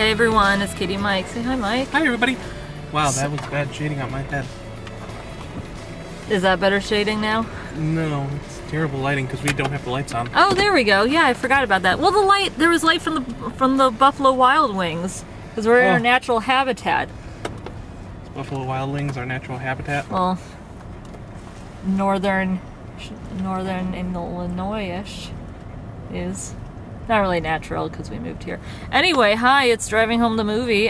Hey everyone, it's Katie and Mike. Say hi, Mike. Hi everybody. Wow, that was bad shading on my head. Is that better shading now? No, it's terrible lighting because we don't have the lights on. Oh, there we go. Yeah, I forgot about that. Well, there was light from the Buffalo Wild Wings because we're in our natural habitat. Is Buffalo Wild Wings our natural habitat? Well, northern Illinois-ish is. Not really natural because we moved here. Anyway, hi, it's Driving Home the Movie.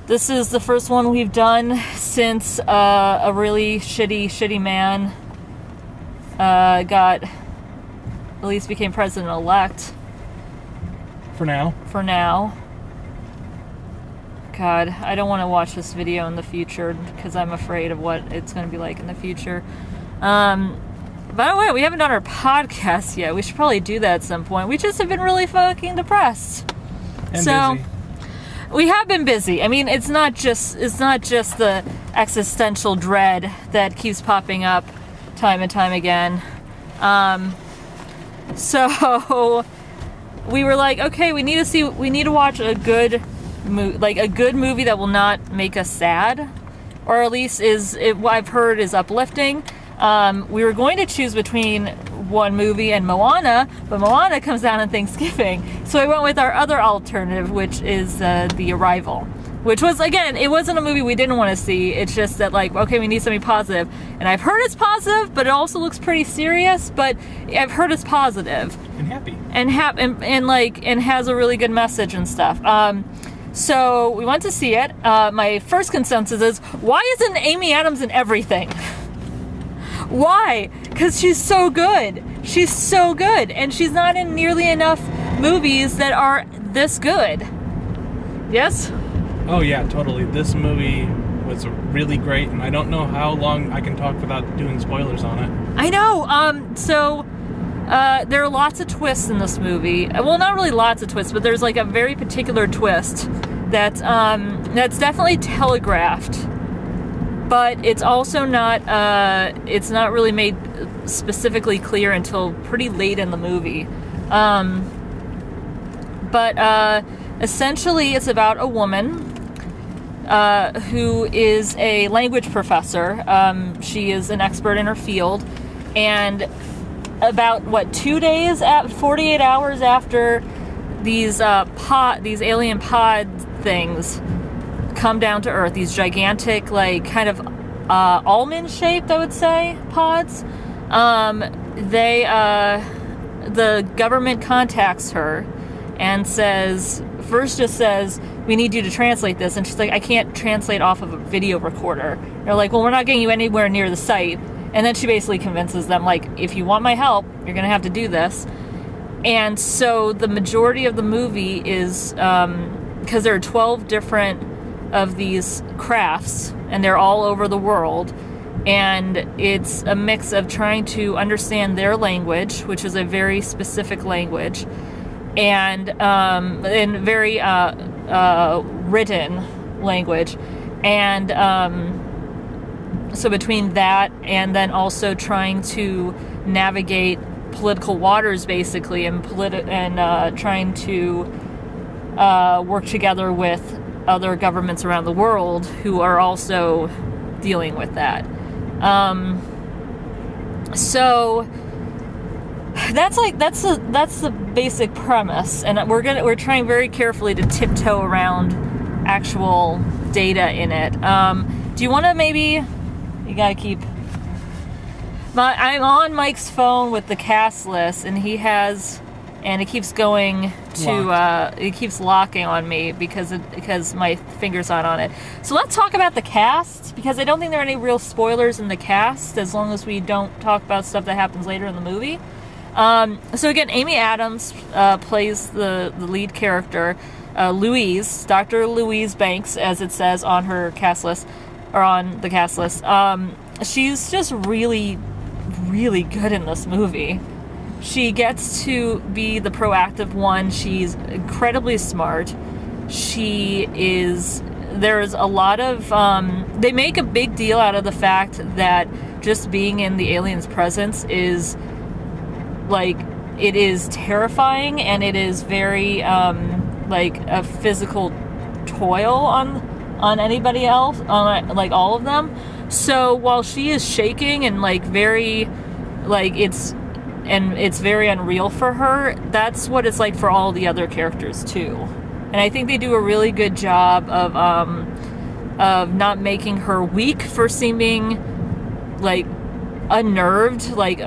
This is the first one we've done since a really shitty man at least became president-elect. For now. For now. God, I don't want to watch this video in the future because I'm afraid of what it's going to be like in the future. By the way, we haven't done our podcast yet. We should probably do that at some point. We just have been really fucking depressed. And busy. We have been busy. I mean, it's not just the existential dread that keeps popping up time and time again. So we were like, okay, we need to watch a good movie that will not make us sad, or at least what I've heard is uplifting. We were going to choose between one movie and Moana, but Moana comes out on Thanksgiving. So I went with our other alternative, which is The Arrival. Which was, again, it wasn't a movie we didn't want to see. It's just that, like, okay, we need something positive. And I've heard it's positive, but it also looks pretty serious. But I've heard it's positive. And happy. And has a really good message and stuff. So we went to see it. My first consensus is, why isn't Amy Adams in everything? Why? Because she's so good. She's so good. And she's not in nearly enough movies that are this good. Yes? Oh yeah, totally. This movie was really great, and I don't know how long I can talk without doing spoilers on it. I know. There are lots of twists in this movie. Well, not really lots of twists, but there's like a very particular twist that's definitely telegraphed. But it's also not really made specifically clear until pretty late in the movie. Essentially it's about a woman who is a language professor. She is an expert in her field, and about 48 hours after these alien pod things come down to Earth, these gigantic, like, kind of almond-shaped, I would say, pods. The government contacts her and says, we need you to translate this. And she's like, I can't translate off of a video recorder. They're like, well, we're not getting you anywhere near the site. And then she basically convinces them, like, if you want my help, you're going to have to do this. And so the majority of the movie is, because there are 12 different of these crafts, and they're all over the world, and it's a mix of trying to understand their language, which is a very specific language, and very written language, and so between that and then also trying to navigate political waters, basically, and trying to work together with other governments around the world who are also dealing with that. So that's the basic premise, and we're trying very carefully to tiptoe around actual data in it. Do you want to maybe? You gotta keep. I'm on Mike's phone with the cast list, and he has. And it keeps going to, it keeps locking on me because my finger's not on it. So let's talk about the cast, because I don't think there are any real spoilers in the cast, as long as we don't talk about stuff that happens later in the movie. So again, Amy Adams plays the lead character, Louise, Dr. Louise Banks, as it says on her cast list, or on the cast list. She's just really, really good in this movie. She gets to be the proactive one. She's incredibly smart. There's a lot of, they make a big deal out of the fact that just being in the alien's presence is, like, it is terrifying, and it is very, like a physical toil on anybody else, on like all of them. So while she is shaking and like very, like it's very unreal for her, that's what it's like for all the other characters too. And I think they do a really good job of not making her weak for seeming like unnerved, like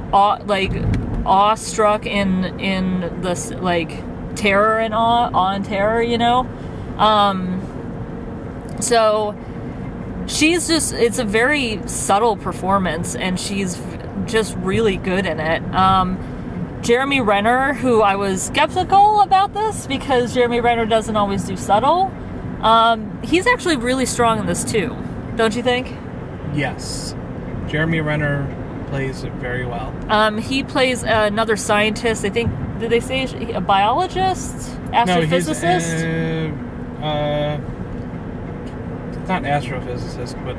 awestruck in this like terror and awe and terror, you know. So she's just, it's a very subtle performance, and she's just really good in it. Jeremy Renner, who I was skeptical about this because Jeremy Renner doesn't always do subtle, he's actually really strong in this too, don't you think? Yes. Jeremy Renner plays it very well. He plays another scientist, I think, did they say a biologist? Astrophysicist? No, he's not astrophysicist, but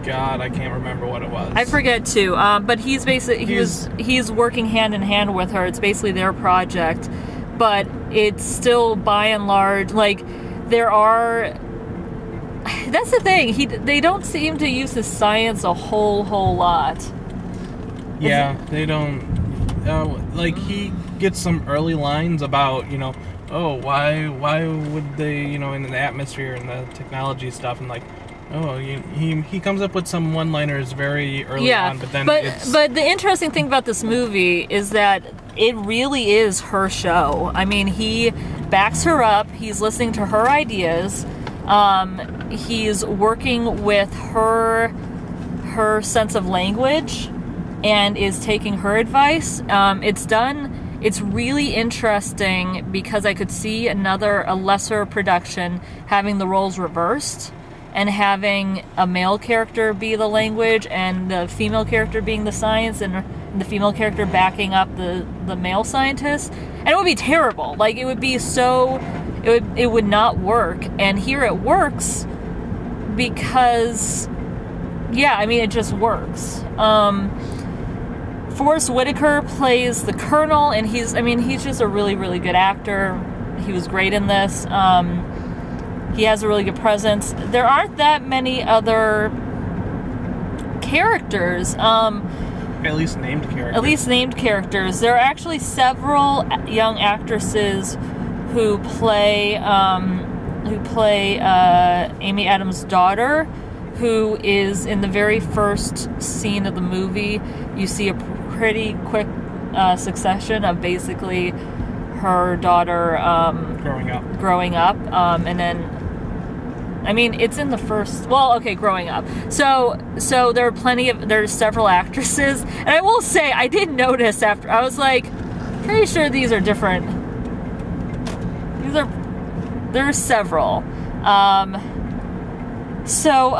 God, I can't remember what it was. I forget too. But he's basically he's working hand in hand with her. It's basically their project, but it's still by and large like there are. That's the thing. They don't seem to use his science a whole lot. Yeah, they don't. Like he gets some early lines about, you know, oh, why would they, you know, in the atmosphere and the technology stuff, and like, oh, he comes up with some one-liners very early on, but then but the interesting thing about this movie is that it really is her show. I mean, he backs her up. He's listening to her ideas. He's working with her sense of language and is taking her advice. It's really interesting because I could see a lesser production having the roles reversed and having a male character be the language and the female character being the science, and the female character backing up the male scientist. And it would be terrible. Like, it would be so... It would not work. And here it works because... Yeah, I mean, it just works. Forrest Whitaker plays the Colonel, and he's just a really, really good actor. He was great in this. He has a really good presence. There aren't that many other characters. At least named characters. There are actually several young actresses who play Amy Adams' daughter, who is in the very first scene of the movie. You see a pretty quick succession of basically her daughter growing up, and then, I mean, it's in the first, growing up. So there's several actresses, and I will say, I did notice after, I was like, pretty sure these are different. There's several. So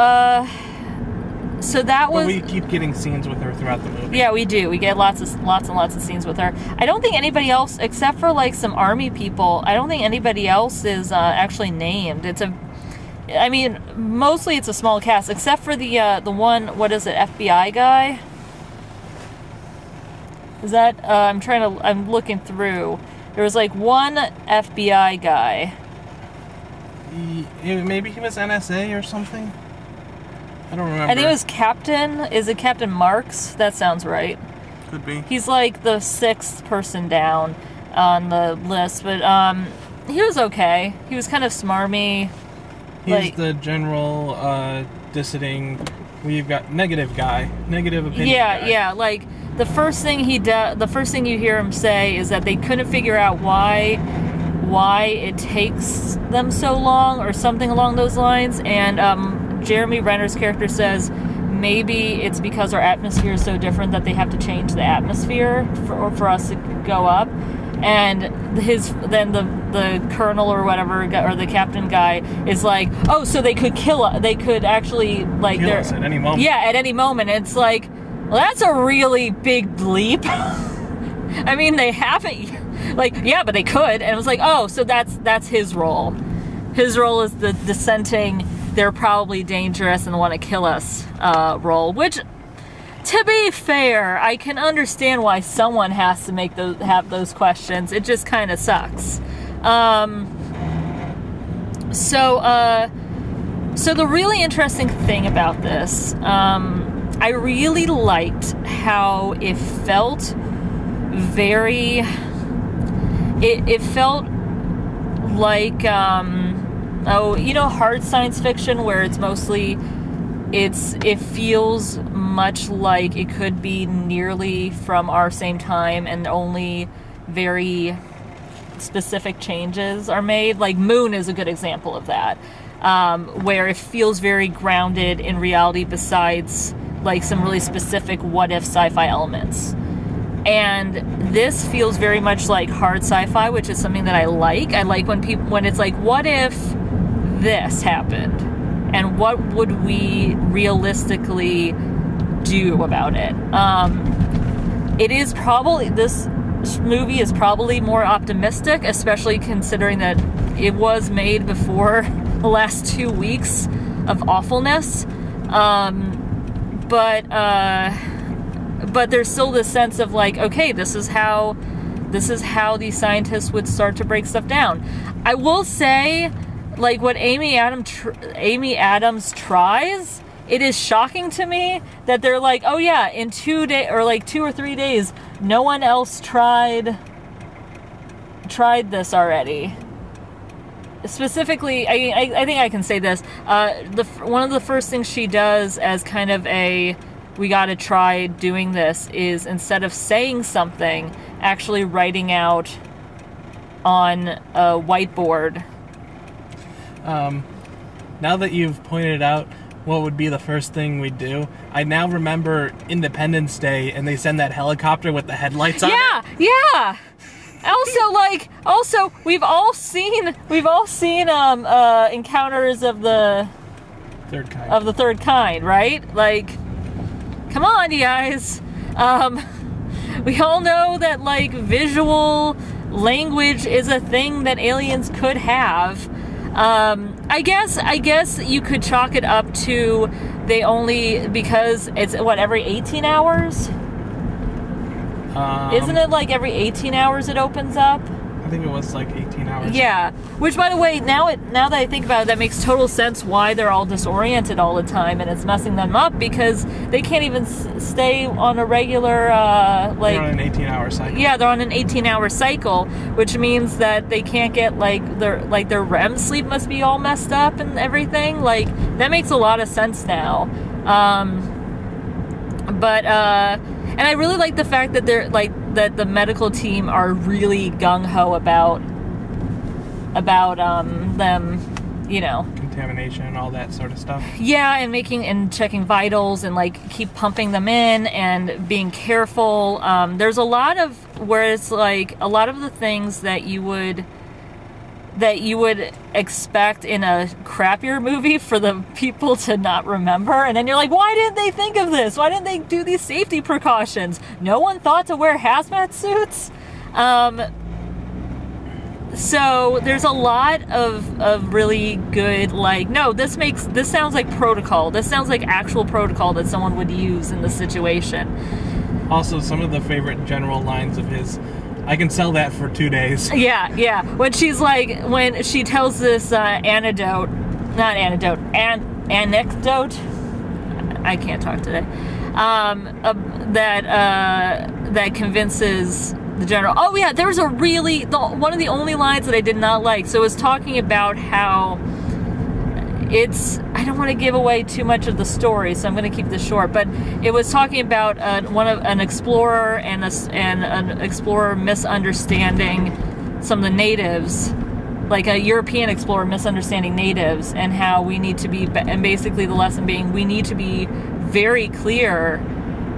that was. But we keep getting scenes with her throughout the movie. Yeah, we do. We get lots and lots of scenes with her. I don't think anybody else, except for like some army people, I don't think anybody else is actually named. Mostly it's a small cast, except for the one, what is it, FBI guy? Is that? I'm looking through. There was like one FBI guy. Maybe he was NSA or something? I don't remember. I think it was Captain. Is it Captain Marks? That sounds right. Could be. He's like the 6th person down on the list, but he was okay. He was kind of smarmy. He's the general dissiding. We've got negative opinion guy. Yeah. Like the first thing you hear him say is that they couldn't figure out why it takes them so long, or something along those lines. And Jeremy Renner's character says maybe it's because our atmosphere is so different that they have to change the atmosphere for us to go up. And the colonel or whatever, or the captain guy, is like, oh, so they could they could actually like kill us at any moment. Yeah, at any moment. It's like, well, that's a really big leap. I mean, they haven't. Like, yeah, but they could. And it was like, oh, so that's his role. His role is the dissenting, they're probably dangerous and want to kill us role. Which, To be fair, I can understand why someone has to have those questions. It just kind of sucks. So the really interesting thing about this, I really liked how it felt very. It felt like hard science fiction where it's mostly. It feels much like it could be nearly from our same time and only very specific changes are made. Like Moon is a good example of that, where it feels very grounded in reality besides like some really specific what-if sci-fi elements. And this feels very much like hard sci-fi, which is something that I like. I like when it's like, what if this happened? And what would we realistically do about it? This movie is probably more optimistic, especially considering that it was made before the last 2 weeks of awfulness. But there's still this sense of like, okay, this is how these scientists would start to break stuff down. I will say, like, what Amy Adams tries, it is shocking to me that they're like, oh yeah, in 2 days or like 2 or 3 days, no one else tried this already. Specifically, I think I can say this. One of the first things she does as kind of we gotta try doing this is, instead of saying something, actually writing out on a whiteboard. Now that you've pointed out what would be the first thing we'd do, I now remember Independence Day and they send that helicopter with the headlights on it. Yeah. Also, we've all seen Encounters of the Third Kind, right? Like, come on, you guys. We all know that like visual language is a thing that aliens could have. I guess you could chalk it up to because it's every 18 hours? Isn't it like every 18 hours it opens up? I think it was like 18 hours. Yeah, which by the way, now that I think about it, that makes total sense why they're all disoriented all the time, and it's messing them up because they can't even stay on a regular They're on an 18-hour cycle. Yeah, they're on an 18-hour cycle, which means that they can't get their REM sleep must be all messed up and everything. Like, that makes a lot of sense now. And I really like the fact that that the medical team are really gung-ho about them, contamination and all that sort of stuff. Yeah, and checking vitals and like keep pumping them in and being careful. There's a lot of where it's like a lot of the things that you would expect in a crappier movie for the people to not remember, and then you're like, why didn't they think of this? Why didn't they do these safety precautions? No one thought to wear hazmat suits. So there's a lot of really good, like, no, this sounds like protocol. This sounds like actual protocol that someone would use in the situation. Also, some of the favorite general lines of his, I can sell that for 2 days. Yeah. When she tells this anecdote. I can't talk today. That convinces the general. Oh yeah, there was one of the only lines that I did not like. So it was talking about how I don't want to give away too much of the story, so I'm going to keep this short. But it was talking about an explorer and an explorer misunderstanding some of the natives, like a European explorer misunderstanding natives, and how we need to be, and basically the lesson being we need to be very clear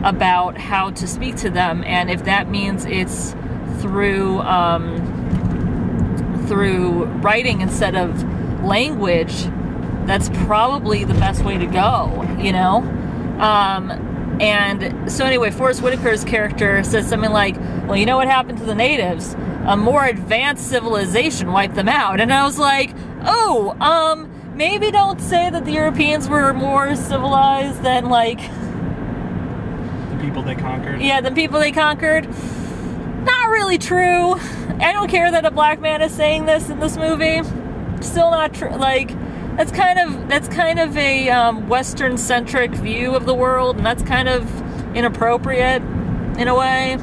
about how to speak to them, and if that means it's through writing instead of language, that's probably the best way to go, And so anyway, Forrest Whitaker's character says something like, well, you know what happened to the natives? A more advanced civilization wiped them out. And I was like, maybe don't say that the Europeans were more civilized than, like, people they conquered. Yeah, the people they conquered. Not really true. I don't care that a black man is saying this in this movie. Still not true. Like, that's kind of a Western-centric view of the world, and that's kind of inappropriate in a way.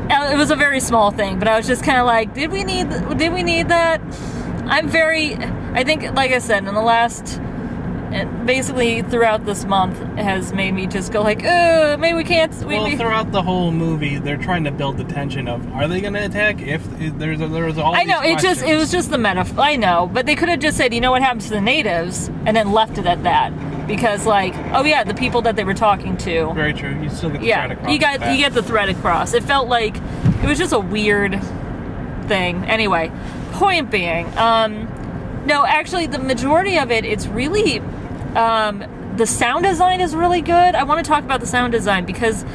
It was a very small thing, but I was just kind of like, did we need that? I think, like I said, in the last, basically throughout this month, has made me just go like, maybe we can't. Well, throughout the whole movie, they're trying to build the tension of, are they going to attack? If there was all. I know these it was just the metaphor. I know, but they could have just said, you know what happens to the natives, and then left it at that. Because, like, oh yeah, the people that they were talking to. Very true. You still get the thread across. you get the thread across. It felt like it was just a weird thing. Anyway, point being, no, actually, the majority of it, it's really, the sound design is really good. I want to talk about the sound design because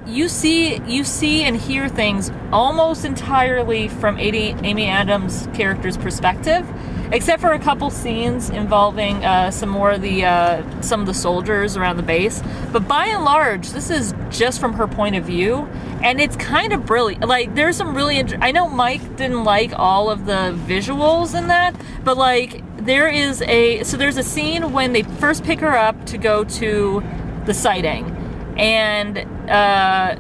you see and hear things almost entirely from Amy Adams' character's perspective. Except for a couple scenes involving some of the soldiers around the base. But by and large, this is just from her point of view. And it's kind of brilliant. Like, there's some really... I know Mike didn't like all of the visuals in that. But, like, there's a scene when they first pick her up to go to the sighting. And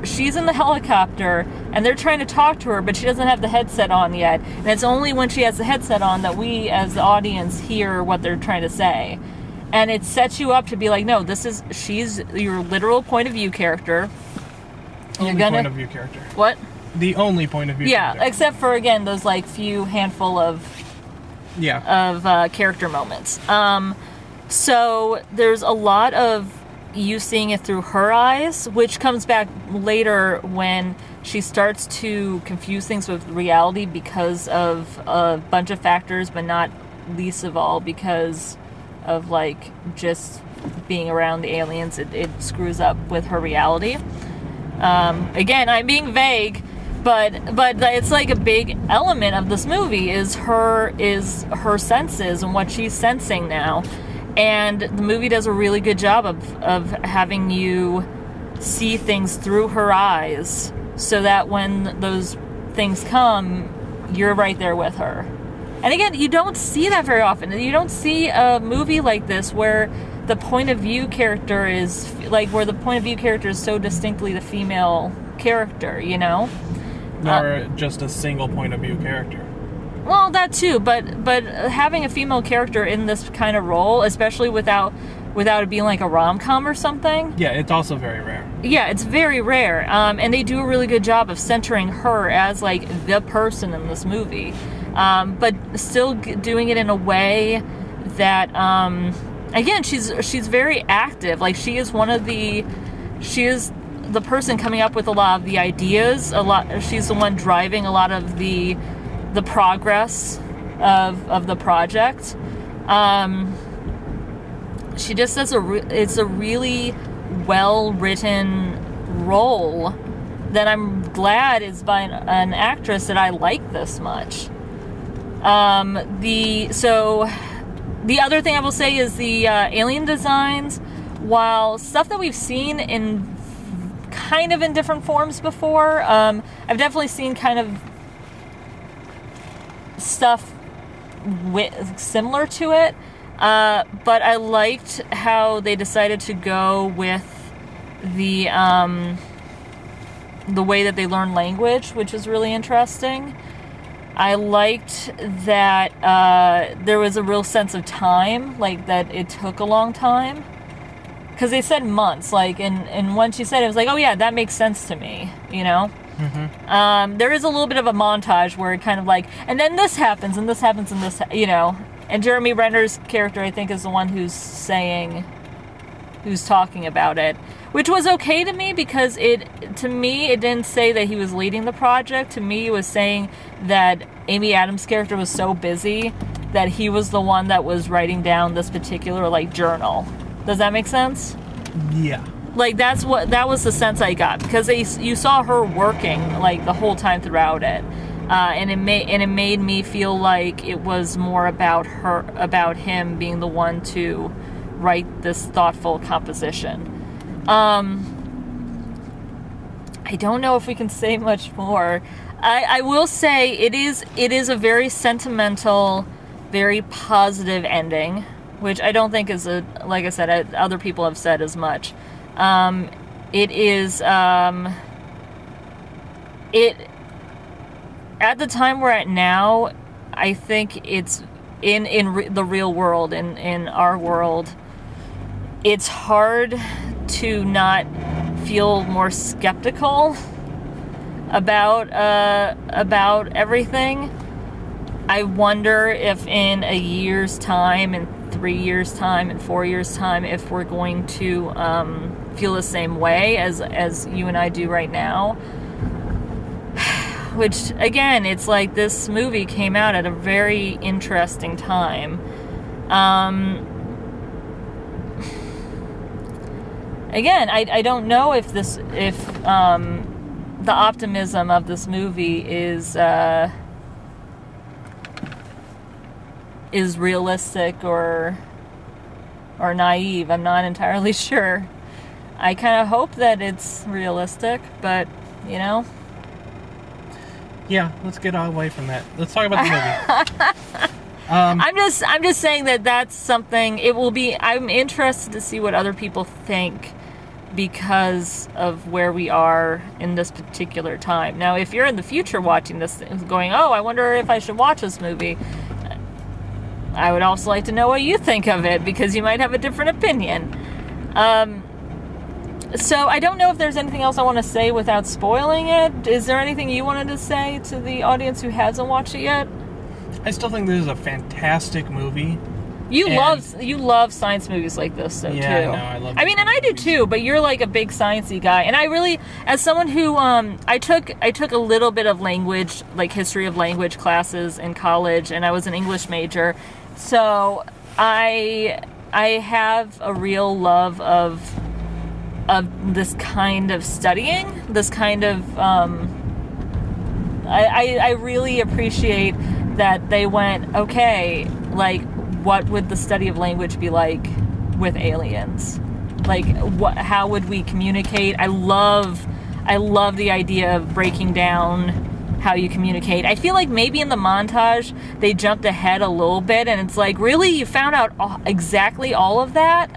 she's in the helicopter, and they're trying to talk to her, but she doesn't have the headset on yet. And it's only when she has the headset on that we, as the audience, hear what they're trying to say. And it sets you up to be like, no, she's your literal point of view character. Point of view character. What? The only point of view character. Yeah, except for, again, those, like, few handful of character moments. So there's a lot of you seeing it through her eyes, which comes back later when she starts to confuse things with reality because of a bunch of factors, but not least of all because of, like, just being around the aliens. It screws up with her reality. Again, I'm being vague, but it's like a big element of this movie is her senses and what she's sensing now. And the movie does a really good job of having you see things through her eyes so that when those things come, you're right there with her. And again, you don't see that very often. You don't see a movie like this where the point of view character is so distinctly the female character, you know? Nor just a single point of view character. Well, that too, but having a female character in this kind of role, especially without it being like a rom-com or something. Yeah, it's also very rare. Yeah, it's very rare. And they do a really good job of centering her as, like, the person in this movie. But still doing it in a way that, again, she's very active. Like, she is the person coming up with a lot of the ideas. She's the one driving a lot of the progress of the project. She just does it's a really well-written role that I'm glad is by an actress that I like this much. The other thing I will say is the alien designs, while stuff that we've seen in kind of in different forms before, I've definitely seen kind of stuff similar to it, but I liked how they decided to go with the way that they learn language, which was really interesting. I liked that there was a real sense of time, like that it took a long time, because they said months, like, and when she said it, it was like, oh yeah, that makes sense to me, you know? Mm-hmm. There is a little bit of a montage where it kind of like, and then this happens, and this happens, and this, you know. And Jeremy Renner's character, I think, is the one who's talking about it, which was okay to me because to me, it didn't say that he was leading the project. To me, it was saying that Amy Adams' character was so busy that he was the one that was writing down this particular, like, journal. Does that make sense? Yeah. Like, that was the sense I got, because you saw her working, like, the whole time throughout it, and it made me feel like it was more about him being the one to write this thoughtful composition. I don't know if we can say much more. I will say it is a very sentimental, very positive ending, which I don't think is like I said, other people have said as much. It is it at the time we're at now. I think it's in the real world, in our world. It's hard to not feel more skeptical about everything. I wonder if in a year's time, in 3 years' time, in 4 years' time, if we're going to feel the same way as you and I do right now. Which, again, it's like this movie came out at a very interesting time. Again, I don't know if the optimism of this movie is realistic or naive. I'm not entirely sure. I kind of hope that it's realistic, but you know. Yeah, let's get away from that. Let's talk about the movie. I'm just saying that that's something. It will be. I'm interested to see what other people think, because of where we are in this particular time. Now, if you're in the future watching this, going, oh, I wonder if I should watch this movie, I would also like to know what you think of it, because you might have a different opinion. So I don't know if there's anything else I want to say without spoiling it. Is there anything you wanted to say to the audience who hasn't watched it yet? I still think this is a fantastic movie. You love science movies like this, though, yeah, too. No, I love. I mean, and I do too. But you're like a big sciencey guy, and I really, as someone who, I took a little bit of language, like history of language classes in college, and I was an English major, so I have a real love of this kind of studying, this kind of. I really appreciate that they went, okay, like, what would the study of language be like with aliens? Like, how would we communicate? I love the idea of breaking down how you communicate. I feel like maybe in the montage they jumped ahead a little bit, and it's like, really, you found out exactly all of that?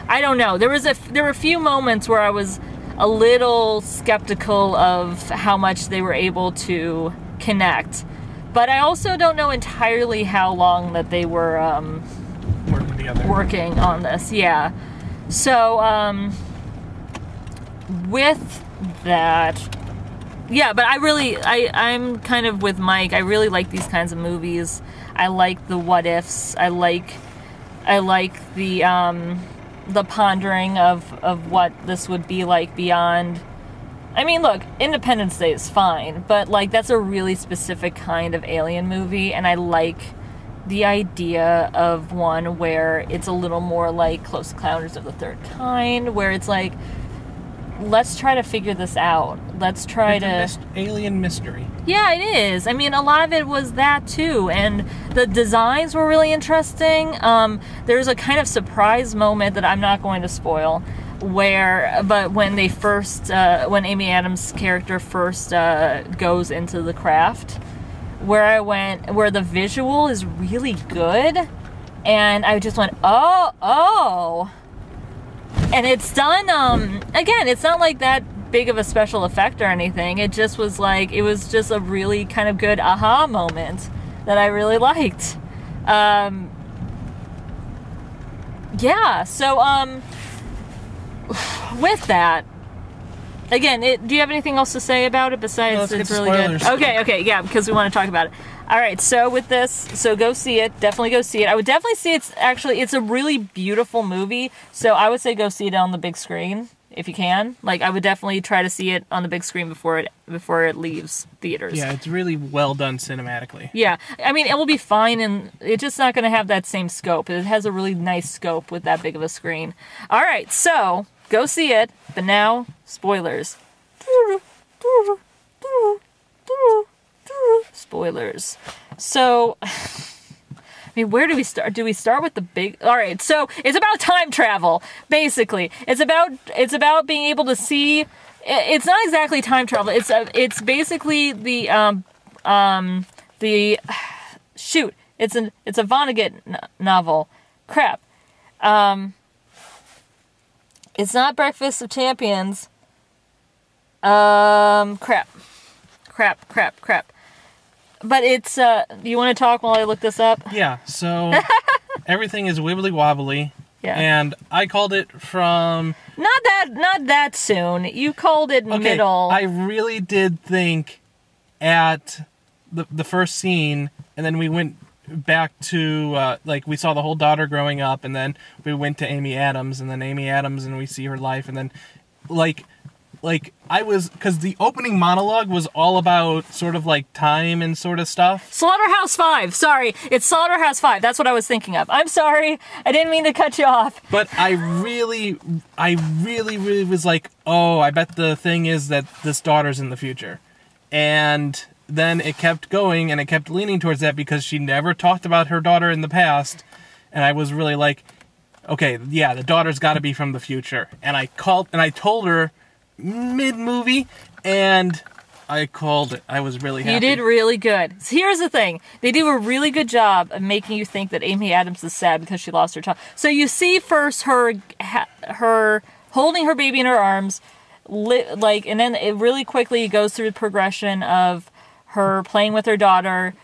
I don't know. There were a few moments where I was a little skeptical of how much they were able to connect. But I also don't know entirely how long that they were working together, working on this. Yeah. So with that, yeah. But I'm kind of with Mike. I really like these kinds of movies. I like the what ifs. I like the pondering of what this would be like beyond. I mean, look, Independence Day is fine, but, like, that's a really specific kind of alien movie, and I like the idea of one where it's a little more like Close Encounters of the Third Kind, where it's like, let's try to figure this out. Let's try alien mystery. Yeah, it is. I mean, a lot of it was that, too, and the designs were really interesting. There's a kind of surprise moment that I'm not going to spoil, but when they first, when Amy Adams' character first goes into the craft, where the visual is really good, and I just went, oh, and it's done, again, it's not like that big of a special effect or anything, it just was like, it was just a really kind of good aha moment that I really liked. Yeah, so, with that, again, do you have anything else to say about it besides it's really good? Okay, yeah, because we want to talk about it. All right, so with this, so go see it. Definitely go see it. I would definitely say it's a really beautiful movie, so I would say go see it on the big screen if you can. Like, I would definitely try to see it on the big screen before it leaves theaters. Yeah, it's really well done cinematically. Yeah, I mean, it will be fine, and it's just not going to have that same scope. It has a really nice scope with that big of a screen. All right, so go see it, but now, spoilers. Spoilers. So, I mean, where do we start? Do we start with the big... All right, so it's about time travel, basically. It's about being able to see It's not exactly time travel. It's basically the shoot. It's a Vonnegut novel. Crap. It's not Breakfast of Champions. Crap. But it's you want to talk while I look this up? Yeah. So everything is wibbly wobbly. Yeah. And I called it from... Not that soon. You called it middle. I really did think at the first scene, and then we went back to, we saw the whole daughter growing up, and then we went to Amy Adams, and then Amy Adams, and we see her life, and then, because the opening monologue was all about sort of time and sort of stuff. Slaughterhouse 5. Sorry, it's Slaughterhouse 5. That's what I was thinking of. I'm sorry. I didn't mean to cut you off. But I really was like, oh, I bet the thing is that this daughter's in the future. And then it kept going, and it kept leaning towards that because she never talked about her daughter in the past. And I was really like, okay, yeah, the daughter's got to be from the future. And I told her mid-movie, and I called it. I was really happy. You did really good. So here's the thing. They do a really good job of making you think that Amy Adams is sad because she lost her child. So you see first her holding her baby in her arms, and then it really quickly goes through the progression of her playing with her daughter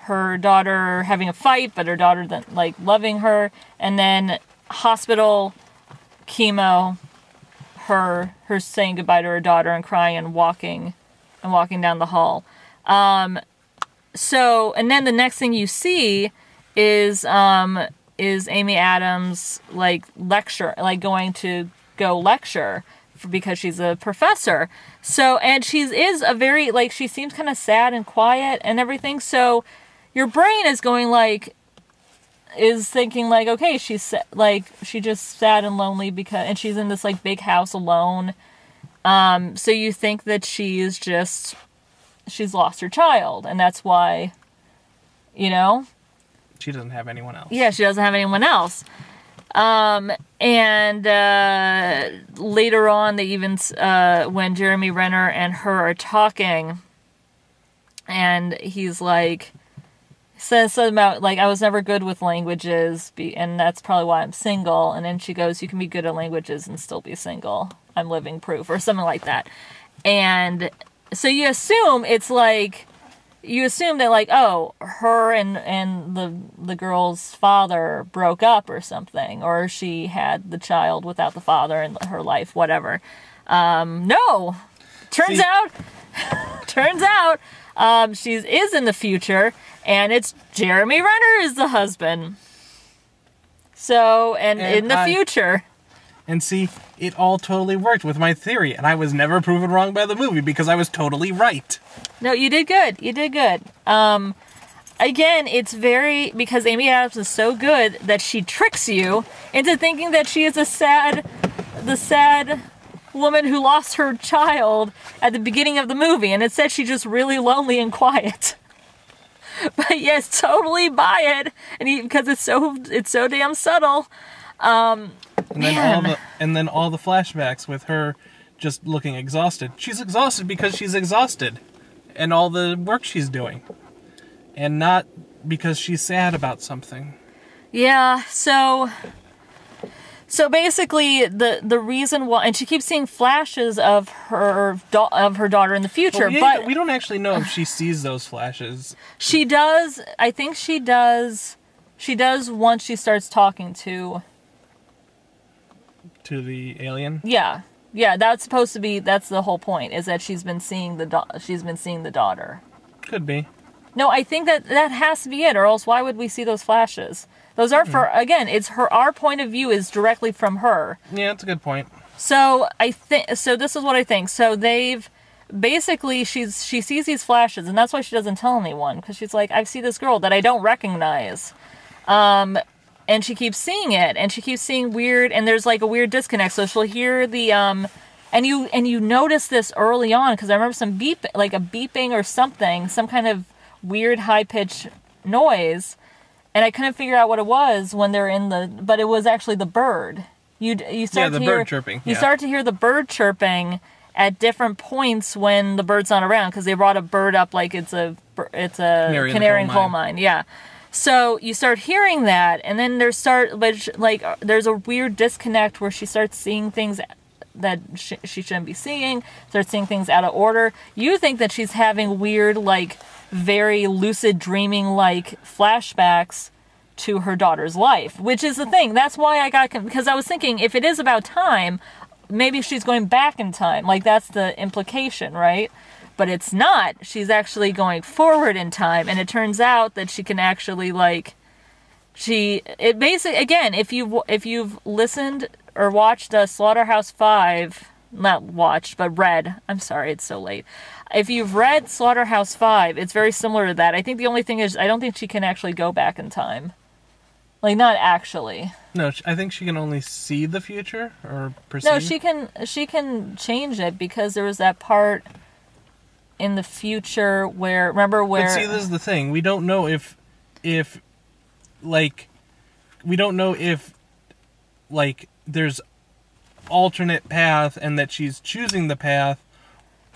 having a fight, but her daughter then, loving her, and then hospital, chemo, her saying goodbye to her daughter and crying and walking down the hall. So, and then the next thing you see is Amy Adams going to go lecture because she's a professor. So, and she is a very she seems kind of sad and quiet and everything. So, your brain is going is thinking okay, she's she just sad and lonely and she's in this big house alone. So you think that she's lost her child, and that's why, she doesn't have anyone else. Yeah, she doesn't have anyone else. And later on, they even when Jeremy Renner and her are talking, and he's says something about I was never good with languages, and that's probably why I'm single. And then she goes, "You can be good at languages and still be single. I'm living proof," or something like that. And so you assume it's that oh, her and the girl's father broke up or something, or she had the child without the father in her life, whatever. No, turns out. She is in the future, and it's Jeremy Renner is the husband. So, and in the future. And see, it all totally worked with my theory, and I was never proven wrong by the movie because I was totally right. No, you did good. You did good. Again, it's because Amy Adams is so good that she tricks you into thinking that she is the sad woman who lost her child at the beginning of the movie, and it said she's just really lonely and quiet. But yes, totally buy it, and because it's so damn subtle. And then all the flashbacks with her just looking exhausted. She's exhausted because she's exhausted, and all the work she's doing, and not because she's sad about something. Yeah. So basically, the reason why, and she keeps seeing flashes of her daughter in the future, but we don't actually know if she sees those flashes. She does. I think she does. She does once she starts talking to the alien. Yeah. That's supposed to be. That's the whole point. Is that she's been seeing the daughter. Could be. No, I think that has to be it, or else why would we see those flashes? Those are our point of view is directly from her. Yeah, that's a good point. So this is what I think. So they've basically she sees these flashes, and that's why she doesn't tell anyone, because she's like, I see this girl that I don't recognize. And she keeps seeing it, and she keeps seeing weird, and there's a weird disconnect. So she'll hear the and you notice this early on, because I remember some a beeping or something, some kind of weird high pitched noise. And I couldn't figure out what it was when they're but it was actually the bird. You start to hear bird chirping. You start to hear the bird chirping, at different points when the bird's not around, because they brought a bird up like it's a canary in coal mine. Yeah. So you start hearing that, and then there's a weird disconnect where she starts seeing things that she shouldn't be seeing, starts seeing things out of order. You think that she's having weird, like, very lucid dreaming, like, flashbacks to her daughter's life, which is the thing. That's why I got, because I was thinking, if it is about time, maybe she's going back in time. Like, that's the implication, right? But it's not. She's actually going forward in time, and it turns out that she can actually, like, it basically, again, if you've listened or watched Slaughterhouse-5, not watched, but read, I'm sorry, it's so late. If you've read Slaughterhouse-5, it's very similar to that. I think the only thing is, I don't think she can actually go back in time. Like, not actually. No, I think she can only see the future, or perceive. No, she can change it, because there was that part in the future where, remember where... But see, this is the thing. We don't know if there's alternate path, and that she's choosing the path,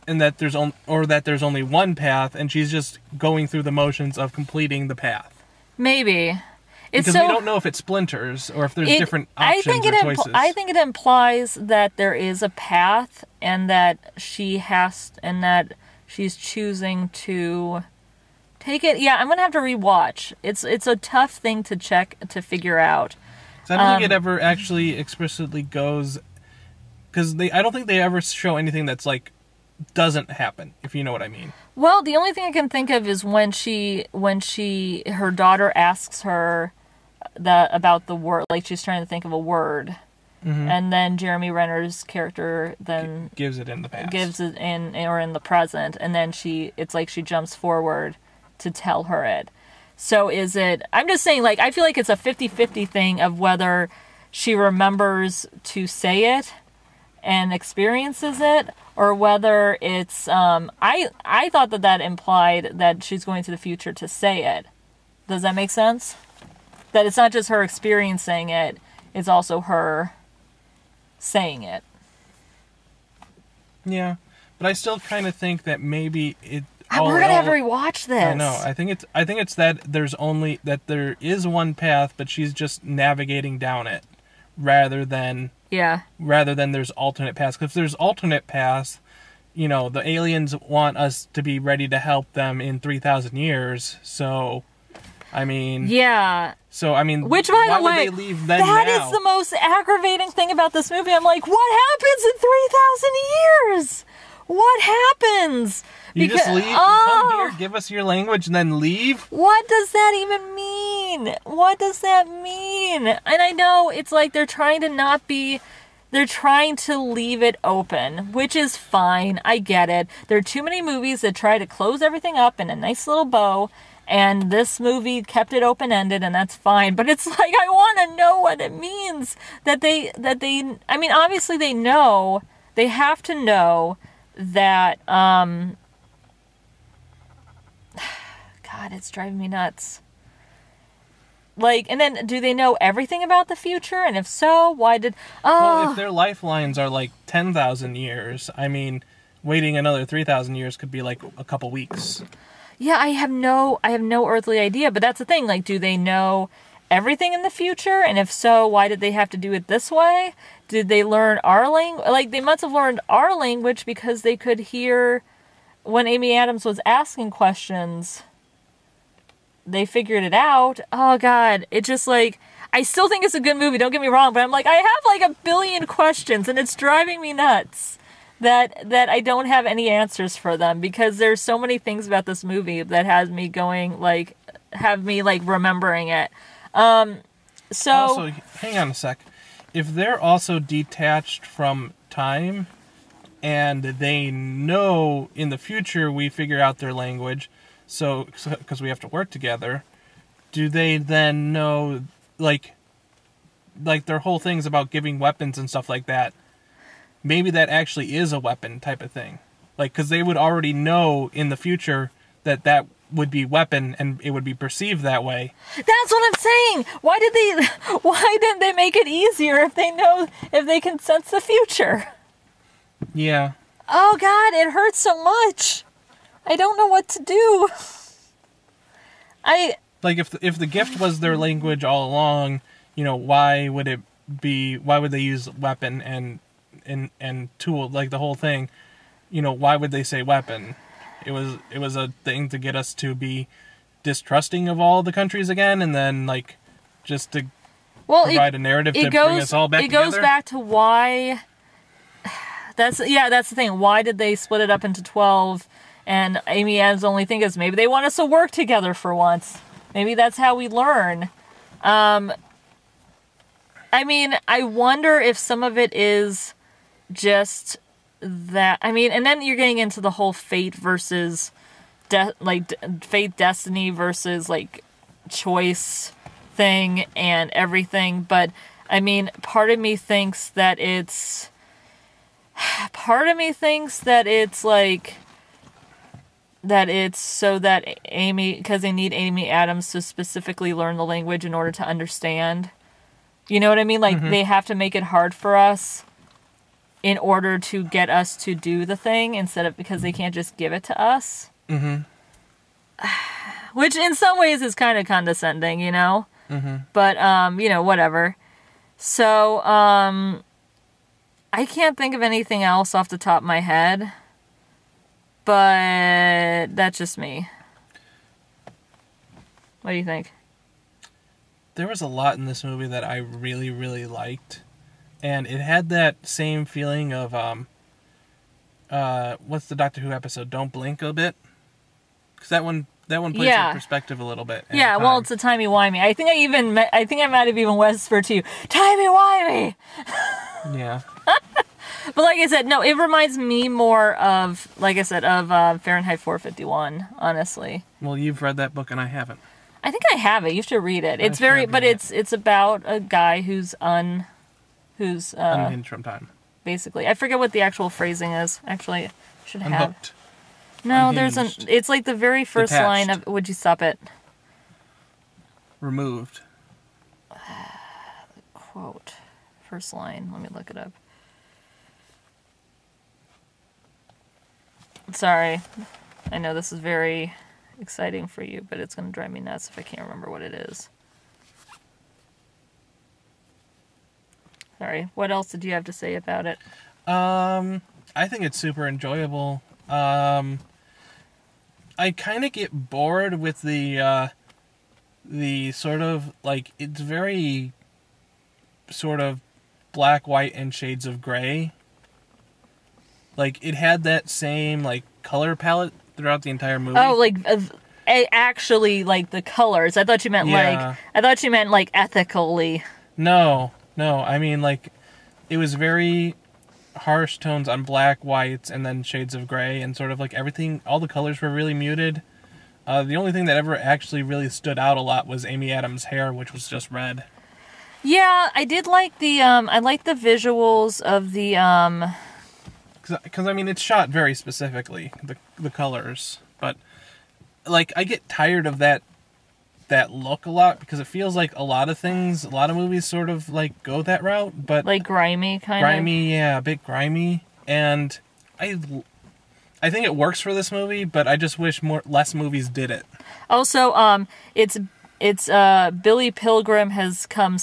and that there's only one path, and she's just going through the motions of completing the path. Maybe. Because we don't know if it splinters, or if there's different options or choices. I think it implies that there is a path, and that she's choosing to take it. Yeah, I'm gonna have to rewatch. It's a tough thing to figure out. So I don't think it ever actually explicitly goes, because I don't think they ever show anything that's like doesn't happen, if you know what I mean. Well, the only thing I can think of is when her daughter asks her about the word, like she's trying to think of a word. Mm-hmm. And then Jeremy Renner's character then gives it in the past. Gives it in the present, and then it's like she jumps forward to tell her it. So is it... I'm just saying, like, I feel like it's a 50-50 thing of whether she remembers to say it and experiences it, or whether it's... I thought that implied that she's going to the future to say it. Does that make sense? That it's not just her experiencing it, it's also her saying it. Yeah, but I still kind of think that maybe it... We're gonna have to rewatch this. I know. I think it's that there is one path, but she's just navigating down it, rather than there's alternate paths. Because if there's alternate paths, the aliens want us to be ready to help them in 3,000 years. So, I mean, yeah. So I mean, which, by the way, would they leave then that now? is the most aggravating thing about this movie. I'm like, what happens in 3,000 years? What happens? You just leave, come here, give us your language, and then leave? What does that even mean? What does that mean? And I know it's like they're trying to leave it open, which is fine. I get it. There are too many movies that try to close everything up in a nice little bow, and this movie kept it open-ended, and that's fine. But it's like, I want to know what it means that they, I mean, obviously they have to know that, God, it's driving me nuts. Like, and then, do they know everything about the future? And if so, why did... Well, if their lifelines are like 10,000 years, I mean, waiting another 3,000 years could be like a couple weeks. Yeah, I have no earthly idea, but that's the thing. Like, do they know everything in the future? And if so, why did they have to do it this way? Did they learn our language? Like, they must have learned our language because they could hear when Amy Adams was asking questions. They figured it out. Oh, God. It just, like... I still think it's a good movie, don't get me wrong, but I'm like, I have, like, a billion questions, and it's driving me nuts that I don't have any answers for them, because there's so many things about this movie that has me going, like... have me, like, remembering it. So... Also, hang on a sec. If they're also detached from time, and they know in the future we figure out their language... So, because we have to work together, do they then know, like their whole thing's about giving weapons and stuff like that? Maybe that actually is a weapon type of thing. Like, because they would already know in the future that would be weapon and it would be perceived that way. That's what I'm saying! Why didn't they make it easier if they can sense the future? Yeah. Oh God, it hurts so much. I don't know what to do. Like if the gift was their language all along, you know, why would they use weapon and tool, like the whole thing? You know, why would they say weapon? It was a thing to get us to be distrusting of all the countries again, and then like just to provide a narrative to bring us all back together. It goes back to why. That's the thing. Why did they split it up into 12? And Amy Adams' only thing is maybe they want us to work together for once. Maybe that's how we learn. I mean, I wonder if some of it is just that. I mean, and then you're getting into the whole fate versus fate, destiny versus like choice thing and everything. But I mean, part of me thinks that it's like that it's so that because they need Amy Adams to specifically learn the language in order to understand. You know what I mean? Like, they have to make it hard for us in order to get us to do the thing because they can't just give it to us. Mm-hmm. Which in some ways is kind of condescending, you know? Mm-hmm. But, you know, whatever. So, I can't think of anything else off the top of my head. But that's just me. What do you think? There was a lot in this movie that I really, really liked. And it had that same feeling of, what's the Doctor Who episode? Don't Blink a bit? Because that one puts it in perspective a little bit. Yeah, well, it's a timey-wimey. I think I might have even whispered to you, timey-wimey! Yeah. But like I said, no, it reminds me more of, like I said, of Fahrenheit 451, honestly. Well, you've read that book and I haven't. I think I have it. You should read it. It's about a guy who's unhinged from time. Basically, I forget what the actual phrasing is. Actually, I should have. Unhooked. No, Unhinged. it's like the very first Detached. line of. Would you stop it? Removed. Quote. First line. Let me look it up. Sorry. I know this is very exciting for you, but it's going to drive me nuts if I can't remember what it is. Sorry. What else did you have to say about it? I think it's super enjoyable. I kind of get bored with the sort of, like, it's very sort of black, white, and shades of gray. Like, it had that same, like, color palette throughout the entire movie. Oh, like, actually, like, the colors. I thought you meant, like, ethically. No. I mean, like, it was very harsh tones on black, whites, and then shades of gray, and sort of, like, everything, all the colors were really muted. The only thing that ever actually really stood out a lot was Amy Adams' hair, which was just red. Yeah, I did like I liked the visuals of the, Because, I mean, it's shot very specifically, the colors. But, like, I get tired of that look a lot, because it feels like a lot of movies sort of, like, go that route. But like, grimy, kind of? Grimy, yeah, a bit grimy. And I think it works for this movie, but I just wish less movies did it. Also, it's Billy Pilgrim has come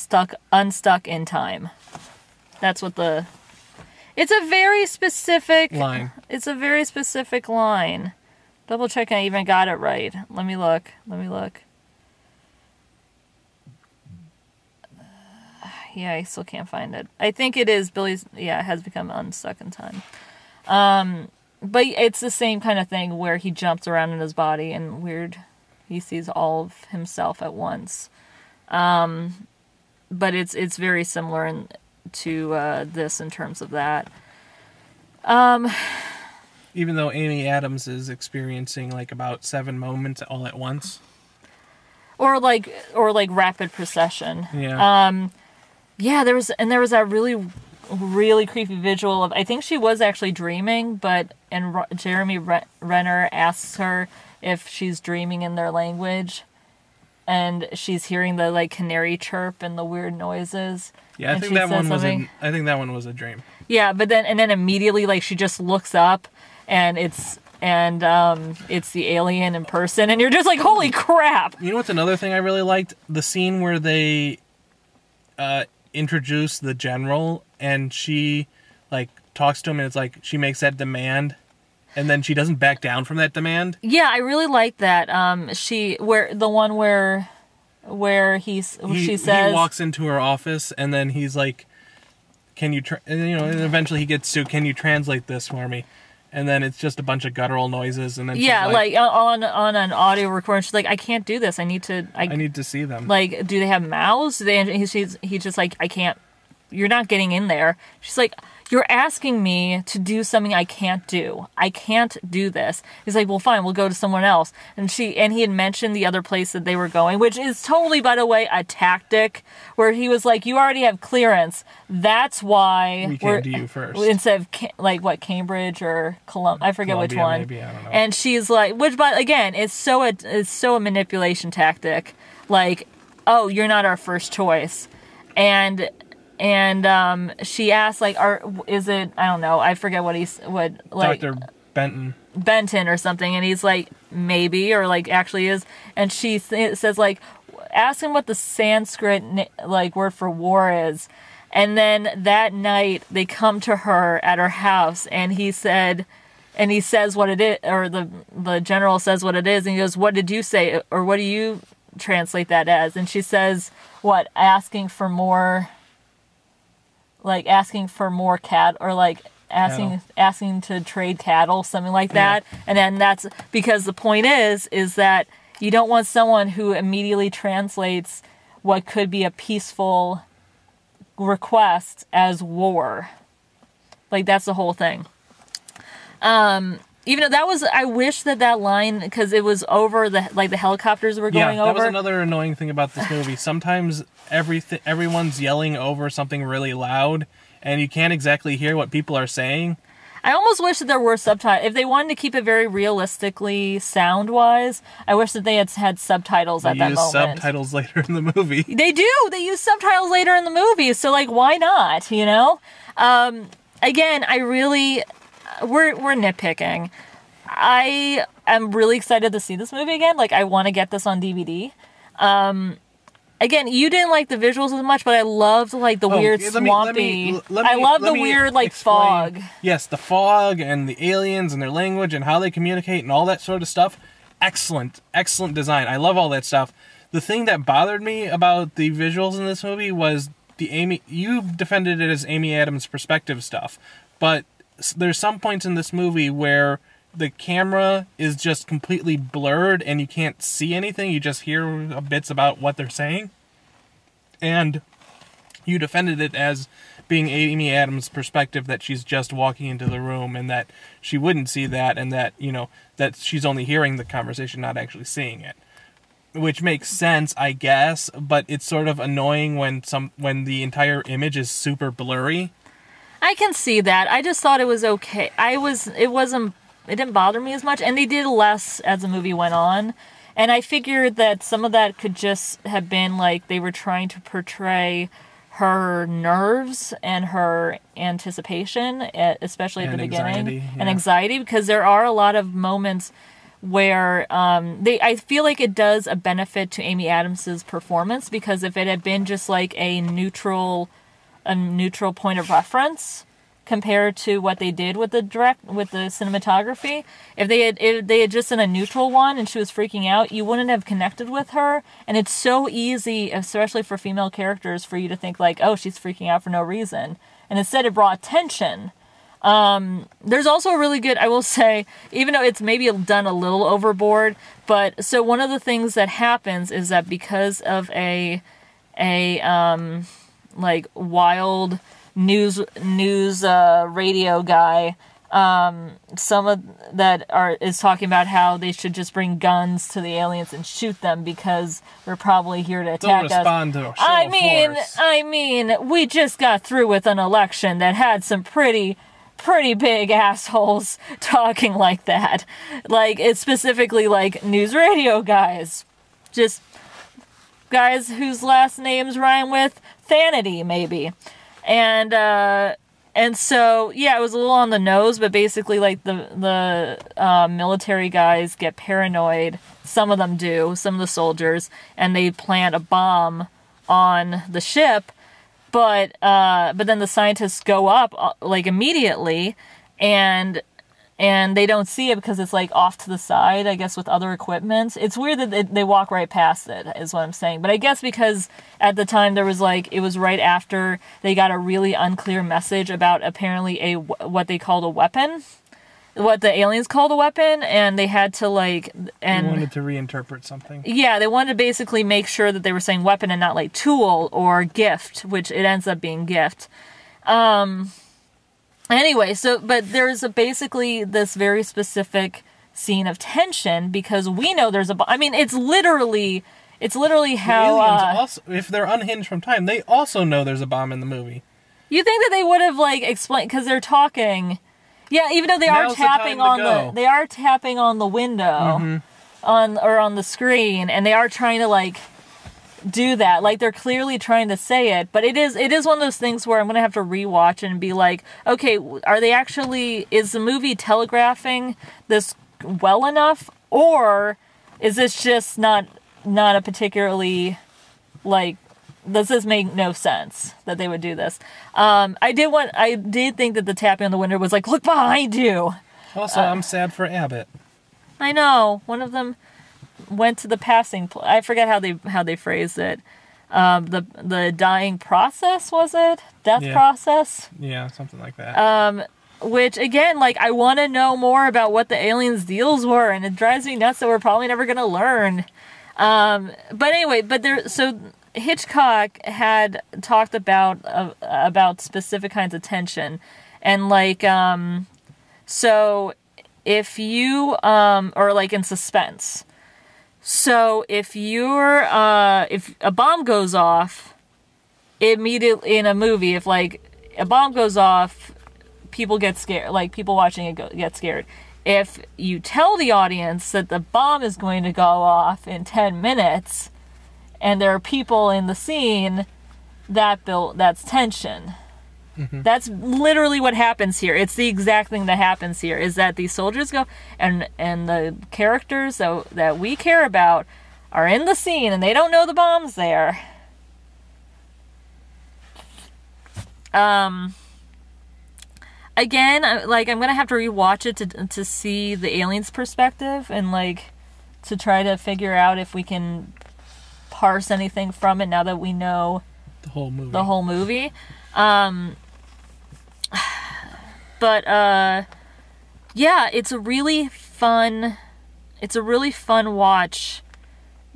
unstuck in time. That's what it's a very specific line. It's a very specific line. Double check I even got it right. Let me look. Yeah, I still can't find it. I think it is Billy's, has become unstuck in time. But it's the same kind of thing where he jumps around in his body and he sees all of himself at once. But it's very similar to this in terms of that. Even though Amy Adams is experiencing like about 7 moments all at once. Or like rapid procession. Yeah. Yeah, there was that really, really creepy visual of, I think she was actually dreaming, and Jeremy Renner asks her if she's dreaming in their language. and she's hearing the like canary chirp and the weird noises. Yeah, I and think she that says one was something. I think that one was a dream. Yeah, but then immediately like she just looks up and it's the alien in person, and you're just like, holy crap. You know what's another thing I really liked? The scene where they introduce the general, and she like talks to him, and it's like she makes that demand, and then she doesn't back down from that demand. Yeah, I really like that. She she says he walks into her office, and then he's like, "Can you?" And eventually he gets to, "Can you translate this for me?" And then it's just a bunch of guttural noises, and then yeah, she's like on an audio recording, she's like, "I can't do this. I need to see them." Like, do they have mouths? Do they? He's just like, "I can't. You're not getting in there." She's like, "You're asking me to do something I can't do. I can't do this." He's like, "Well, fine, we'll go to someone else." And he had mentioned the other place that they were going, which is totally, by the way, a tactic where he was like, "You already have clearance. That's why we came to you first." Instead of Cambridge or Columbia, I forget Columbia, which one. maybe, I don't know. And she's like, but again, it's so a manipulation tactic. Like, "Oh, you're not our first choice," and she asked, like, is it, I don't know, I forget Dr. Benton or something, and he's like, maybe, or like actually is, and she says like, ask him what the Sanskrit like word for war is, and then that night they come to her at her house, and he says what it is, or the general says what it is, and he goes, "What did you say, or what do you translate that as?" And she says, "What, asking for more cat, or like asking to trade cattle," something like that. Yeah. And then that's because the point is that you don't want someone who immediately translates what could be a peaceful request as war. Like, that's the whole thing. Even though I wish that line, because it was over the helicopters were going over. Yeah, that was another annoying thing about this movie. Sometimes everyone's yelling over something really loud, and you can't exactly hear what people are saying. I almost wish that there were subtitles. If they wanted to keep it very realistically sound-wise, I wish that they had subtitles at that moment. They use subtitles later in the movie. They do! They use subtitles later in the movie, so, like, why not, you know? Again, we're nitpicking. I am really excited to see this movie again. Like, I want to get this on DVD. Again, you didn't like the visuals as much, but I loved, like, the weird swampy... I love the weird, like, fog. Yes, the fog and the aliens and their language and how they communicate and all that sort of stuff. Excellent. Excellent design. I love all that stuff. The thing that bothered me about the visuals in this movie was you defended it as Amy Adams' perspective stuff, but there's some points in this movie where the camera is just completely blurred and you can't see anything. You just hear bits about what they're saying. And you defended it as being Amy Adams' perspective, that she's just walking into the room and that she wouldn't see that, and that, that she's only hearing the conversation, not actually seeing it. Which makes sense, I guess, but it's sort of annoying when the entire image is super blurry. I can see that. I just thought it was okay. It didn't bother me as much, and they did less as the movie went on. And I figured that some of that could just have been like they were trying to portray her nerves and her anticipation, especially at the beginning, and anxiety, because there are a lot of moments where I feel like it does a benefit to Amy Adams' performance, because if it had been just like a neutral point of reference compared to what they did with the cinematography, if they had just done a neutral one and she was freaking out, you wouldn't have connected with her. And it's so easy, especially for female characters, for you to think like, oh, she's freaking out for no reason. And instead it brought tension. There's also a really good, I will say, even though it's maybe done a little overboard, but so one of the things that happens is that because of a like wild news radio guy, some of that is talking about how they should just bring guns to the aliens and shoot them because they're probably here to attack us. They'll respond to a show of force. I mean, we just got through with an election that had some pretty big assholes talking like that. Like, it's specifically like news radio guys. Just guys whose last names rhyme with Thanity, maybe. And so, yeah, it was a little on the nose, but basically, like, the military guys get paranoid. Some of them do, some of the soldiers, and they plant a bomb on the ship. But then the scientists go up, like, immediately, and they don't see it because it's, like, off to the side, I guess, with other equipment. It's weird that they walk right past it, is what I'm saying. But I guess because at the time there was, like, it was right after they got a really unclear message about apparently what they called a weapon. What the aliens called a weapon, and they had to, like... and they wanted to reinterpret something. Yeah, they wanted to basically make sure that they were saying weapon and not, like, tool or gift, which it ends up being gift. Anyway, but there's basically this very specific scene of tension because we know there's I mean, it's literally how... The aliens also, if they're unhinged from time, they also know there's a bomb in the movie. You think that they would have, like, explained... Because they're talking... Yeah, even though they are tapping on the window on the screen, and they are trying to, like, do that. Like, they're clearly trying to say it, but it is one of those things where I'm going to have to rewatch and be like, okay, is the movie telegraphing this well enough, or is this just not a particularly, like, does this make no sense that they would do this? I did think that the tapping on the window was like, look behind you! Also, I'm sad for Abbott. I know, one of them went to the passing I forget how they phrased it. The dying process, was it? Death process? Yeah, something like that. Which, again, like, I want to know more about what the aliens' deals were, and it drives me nuts that we're probably never going to learn. But anyway, so Hitchcock had talked about specific kinds of tension, and, like, so if you, or, like, in suspense. So if if a bomb goes off, immediately in a movie, if, like, a bomb goes off, people get scared, like, people watching it get scared. If you tell the audience that the bomb is going to go off in 10 minutes, and there are people in the scene, that's tension. Mm-hmm. That's literally what happens here. It's the exact thing that happens here, is that these soldiers go, and the characters that we care about are in the scene, and they don't know the bomb's there. Again, like, I'm gonna have to rewatch it to see the aliens' perspective, and, like, to try to figure out if we can parse anything from it now that we know the whole movie. But yeah, it's a really fun watch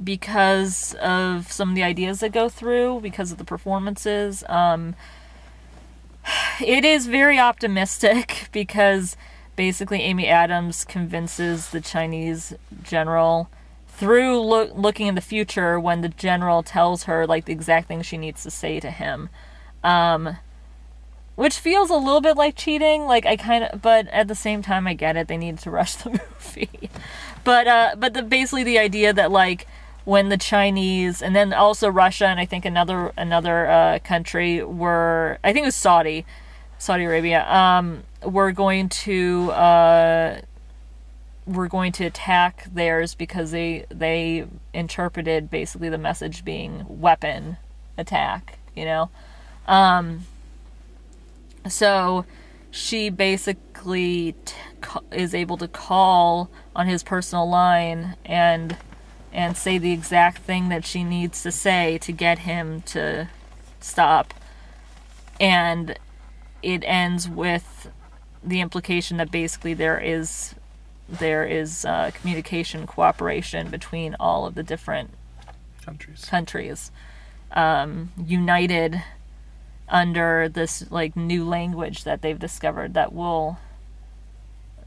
because of some of the ideas that go through, because of the performances. It is very optimistic because basically Amy Adams convinces the Chinese general through looking in the future when the general tells her, like, the exact thing she needs to say to him. Which feels a little bit like cheating, like, but at the same time, I get it, they need to rush the movie. But basically the idea that, like, when the Chinese, and then also Russia, and I think another country I think it was Saudi Arabia, were going to attack theirs because they interpreted basically the message being weapon attack, you know? So she basically is able to call on his personal line and say the exact thing that she needs to say to get him to stop. And it ends with the implication that basically there is communication, cooperation between all of the different countries, united under this, like, new language that they've discovered that will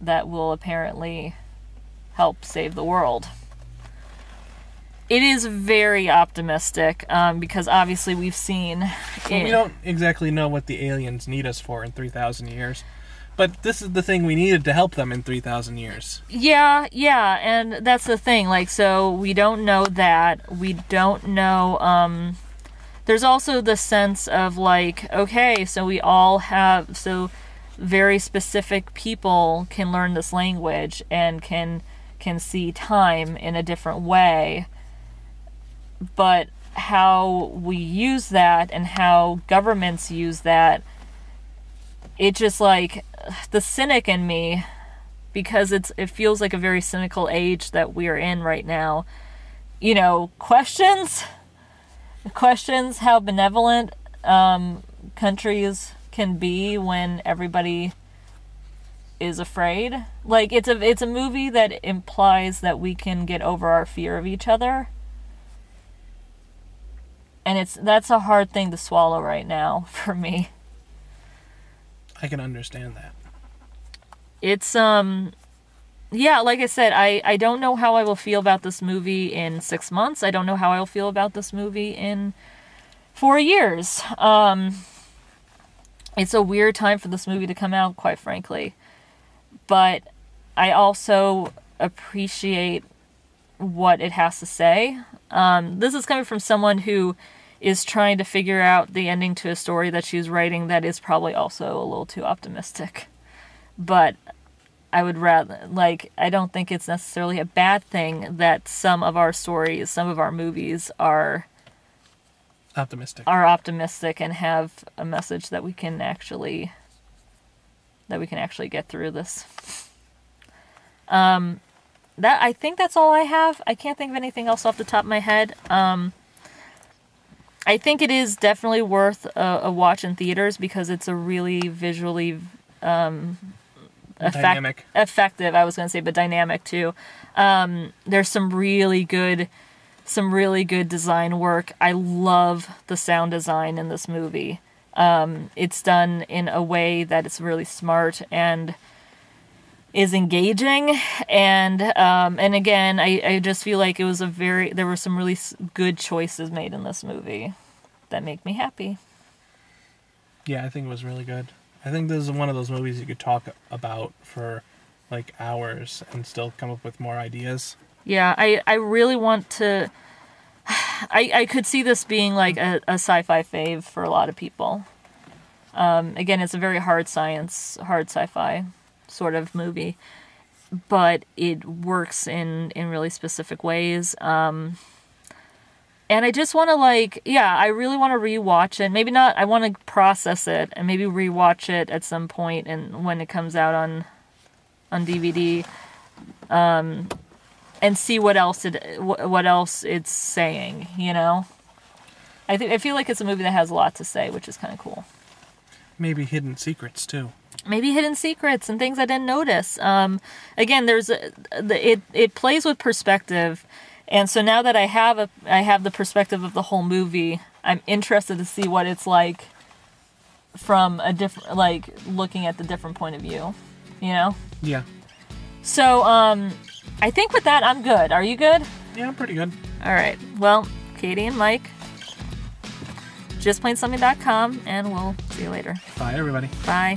apparently help save the world. It is very optimistic, because obviously we've seen... Well, we don't exactly know what the aliens need us for in 3,000 years. But this is the thing we needed to help them in 3,000 years. Yeah, and that's the thing. Like, so we don't know that. We don't know. There's also the sense of like, okay, so we all have, so very specific people can learn this language and can see time in a different way. But how we use that and how governments use that, it just like the cynic in me, because it feels like a very cynical age that we are in right now. You know, questions how benevolent countries can be when everybody is afraid. Like, it's a movie that implies that we can get over our fear of each other. And that's a hard thing to swallow right now for me. I can understand that. It's yeah, like I said, I don't know how I will feel about this movie in 6 months. I don't know how I will feel about this movie in 4 years. It's a weird time for this movie to come out, quite frankly. But I also appreciate what it has to say. This is coming from someone who is trying to figure out the ending to a story that she's writing that is probably also a little too optimistic. But I would rather, like, I don't think it's necessarily a bad thing that some of our stories, some of our movies are optimistic and have a message that we can actually get through this. That, I think that's all I have. I can't think of anything else off the top of my head. I think it is definitely worth a watch in theaters because it's a really visually effective, I was going to say, but dynamic too. There's some really good design work. I love the sound design in this movie. It's done in a way that it's really smart and is engaging, and again, I just feel like there were some really good choices made in this movie that make me happy. Yeah, I think it was really good. I think this is one of those movies you could talk about for like hours and still come up with more ideas. Yeah, I really want to. I could see this being like a sci-fi fave for a lot of people. Again, it's a very hard sci-fi sort of movie, but it works in really specific ways. And I just want to I really want to rewatch it. Maybe not, I want to process it and maybe rewatch it at some point and when it comes out on DVD, and see what else it's saying, you know? I feel like it's a movie that has a lot to say, which is kind of cool. Maybe hidden secrets too. Maybe hidden secrets and things I didn't notice. Again, it plays with perspective, and so now that I have the perspective of the whole movie, I'm interested to see what it's like from a different, like, looking at the different point of view, you know? Yeah. So, I think with that, I'm good. Are you good? Yeah, I'm pretty good. All right. Well, Katie and Mike, justplainsomething.com, and we'll see you later. Bye, everybody. Bye.